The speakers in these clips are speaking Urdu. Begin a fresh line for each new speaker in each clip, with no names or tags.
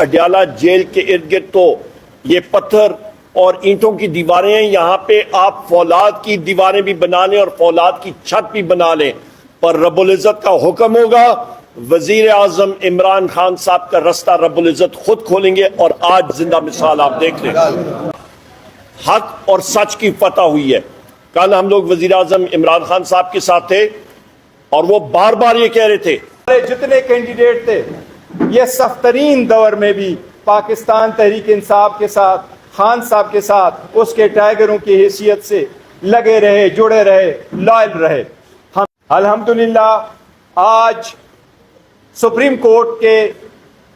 اڈیالہ جیل کے ارد گرد تو یہ پتھر اور اینٹوں کی دیواریں ہیں، یہاں پہ آپ فولاد کی دیواریں بھی بنا لیں اور فولاد کی چھت بھی بنا لیں، پر رب العزت کا حکم ہوگا، وزیر اعظم عمران خان صاحب کا رستہ رب العزت خود کھولیں گے۔ اور آج زندہ مثال آپ دیکھ لیں، حق اور سچ کی فتح ہوئی ہے۔ کل ہم لوگ وزیر اعظم عمران خان صاحب کے ساتھ تھے اور وہ بار بار یہ کہہ رہے تھے،
جتنے کینڈیڈیٹ تھے یہ سخت ترین دور میں بھی پاکستان تحریک انصاف کے ساتھ، خان صاحب کے ساتھ اس کے ٹائیگروں کی حیثیت سے لگے رہے، جڑے رہے، لائل رہے۔ ہم الحمدللہ آج سپریم کورٹ کے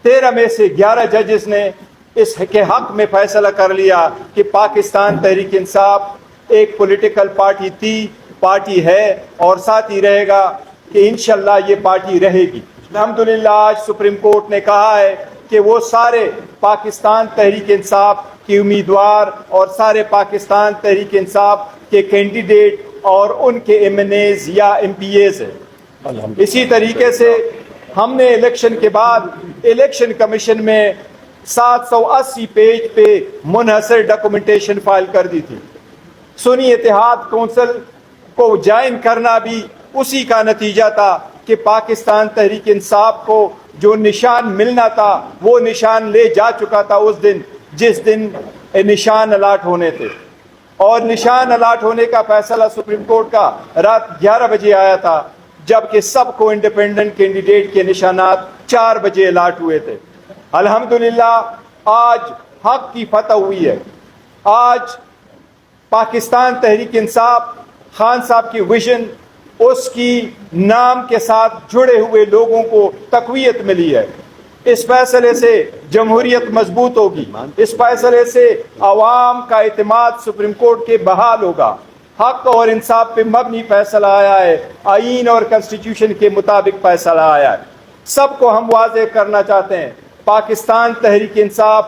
13 میں سے 11 ججز نے اس کے حق میں فیصلہ کر لیا کہ پاکستان تحریک انصاف ایک پولیٹیکل پارٹی تھی، پارٹی ہے اور ساتھ ہی رہے گا کہ انشاءاللہ یہ پارٹی رہے گی۔ الحمدللہ آج سپریم کورٹ نے کہا ہے کہ وہ سارے پاکستان تحریک انصاف کے امیدوار اور سارے پاکستان تحریک انصاف کے کینڈیڈیٹ اور ان کے ایم این ایز یا ایم پی ایز ہیں۔ اسی طریقے سے ہم نے الیکشن کے بعد الیکشن کمیشن میں 780 پیج پہ منحصر ڈاکومنٹیشن فائل کر دی تھی۔ سنی اتحاد کونسل کو جوائن کرنا بھی اسی کا نتیجہ تھا کہ پاکستان تحریک انصاف کو جو نشان ملنا تھا وہ نشان لے جا چکا تھا اس دن جس دن نشان الاٹ ہونے تھے، اور نشان الاٹ ہونے کا فیصلہ سپریم کورٹ کا رات 11 بجے آیا تھا، جبکہ سب کو انڈیپینڈنٹ کینڈیڈیٹ کے نشانات 4 بجے الاٹ ہوئے تھے۔ الحمدللہ آج حق کی فتح ہوئی ہے۔ آج پاکستان تحریک انصاف، خان صاحب کی ویژن، اس کی نام کے ساتھ جڑے ہوئے لوگوں کو تقویت ملی ہے۔ اس فیصلے سے جمہوریت مضبوط ہوگی، اس فیصلے سے عوام کا اعتماد سپریم کورٹ کے بحال ہوگا۔ حق اور انصاف پہ مبنی فیصلہ آیا ہے، آئین اور کنسٹیٹیوشن کے مطابق فیصلہ آیا ہے۔ سب کو ہم واضح کرنا چاہتے ہیں، پاکستان تحریک انصاف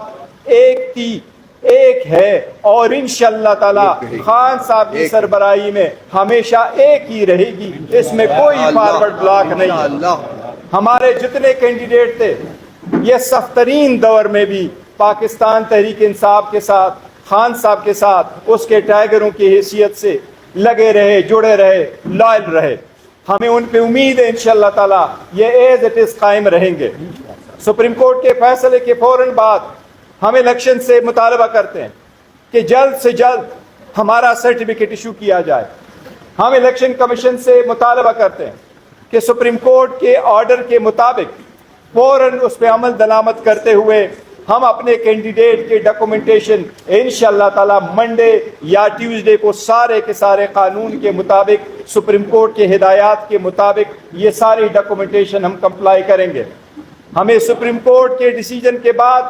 ایک تھی، ایک ہے اور انشاءاللہ تعالی خان صاحب کی سربراہی میں ہمیشہ ایک ہی رہے گی، اس میں کوئی فارورڈ بلاک نہیں۔ ہمارے جتنے کینڈیڈیٹ تھے یہ سخت ترین دور میں بھی پاکستان تحریک انصاف کے ساتھ، خان صاحب کے ساتھ اس کے ٹائیگروں کی حیثیت سے لگے رہے، جڑے رہے، لائل رہے۔ ہمیں ان پہ امید ہے انشاءاللہ تعالی یہ ایز اٹ از قائم رہیں گے۔ سپریم کورٹ کے فیصلے کے فوراً بعد ہم الیکشن سے مطالبہ کرتے ہیں کہ جلد سے جلد ہمارا سرٹیفکیٹ ایشو کیا جائے۔ ہم الیکشن کمیشن سے مطالبہ کرتے ہیں کہ سپریم کورٹ کے آرڈر کے مطابق فوراً اس پہ عمل درآمد کرتے ہوئے ہم اپنے کینڈیڈیٹ کے ڈاکومنٹیشن انشاءاللہ تعالی منڈے یا ٹیوزڈے کو سارے کے سارے قانون کے مطابق، سپریم کورٹ کے ہدایات کے مطابق یہ ساری ڈاکومنٹیشن ہم کمپلائی کریں گے۔ ہمیں سپریم کورٹ کے ڈیسیجن کے بعد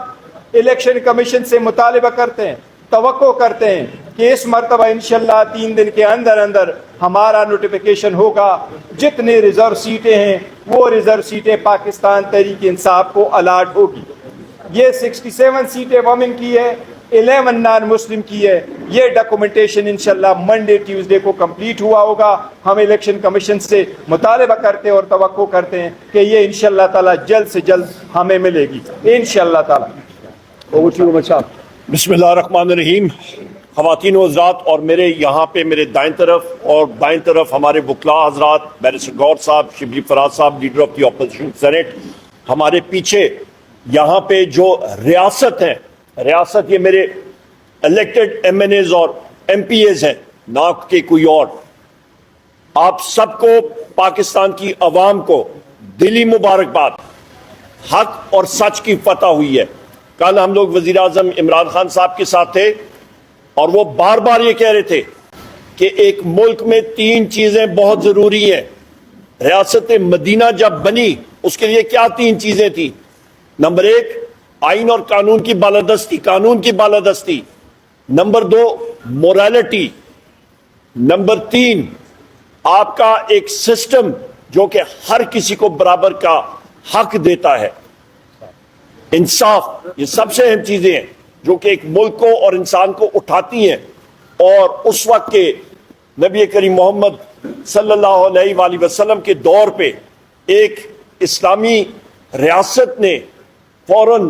الیکشن کمیشن سے مطالبہ کرتے ہیں، توقع کرتے ہیں کہ اس مرتبہ انشاءاللہ 3 دن کے اندر اندر ہمارا نوٹیفیکیشن ہوگا۔ جتنے ریزرو سیٹیں ہیں وہ ریزرو سیٹیں پاکستان تحریک انصاف کو الاٹ ہوگی۔ یہ 67 سیٹیں وومن کی ہے، 11 نان مسلم کی ہے۔ یہ ڈاکومنٹیشن انشاءاللہ منڈے ٹیوزڈے کو کمپلیٹ ہوا ہوگا۔ ہم الیکشن کمیشن سے مطالبہ کرتے ہیں اور توقع کرتے ہیں کہ یہ انشاءاللہ تعالی جلد سے جلد ہمیں ملے گی انشاءاللہ تعالی۔
بسم اللہ الرحمن الرحیم۔ خواتین و حضرات، اور میرے یہاں پہ میرے دائیں طرف اور بائیں طرف ہمارے وکلاء حضرات، بیرسٹر گور صاحب، شبلی فراز صاحب، leader of the opposition senate, ہمارے پیچھے یہاں پہ جو ریاست ہے، ریاست یہ میرے الیکٹڈ ایم این ایز اور ایم پی ایز ہیں، نہ کہ کوئی اور۔ آپ سب کو، پاکستان کی عوام کو دلی مبارکباد۔ حق اور سچ کی فتح ہوئی ہے۔ کل ہم لوگ وزیر اعظم عمران خان صاحب کے ساتھ تھے اور وہ بار بار یہ کہہ رہے تھے کہ ایک ملک میں 3 چیزیں بہت ضروری ہیں۔ ریاست مدینہ جب بنی اس کے لیے کیا 3 چیزیں تھیں؟ نمبر 1 آئین اور قانون کی بالادستی، قانون کی بالادستی۔ Number 2 morality. نمبر 3 آپ کا ایک سسٹم جو کہ ہر کسی کو برابر کا حق دیتا ہے۔ انصاف، یہ سب سے اہم چیزیں ہیں جو کہ ایک ملک کو اور انسان کو اٹھاتی ہیں۔ اور اس وقت کے نبی کریم محمد صلی اللہ علیہ وآلہ وسلم کے دور پہ ایک اسلامی ریاست نے فوراً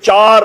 4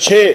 6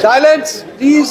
Silence, please.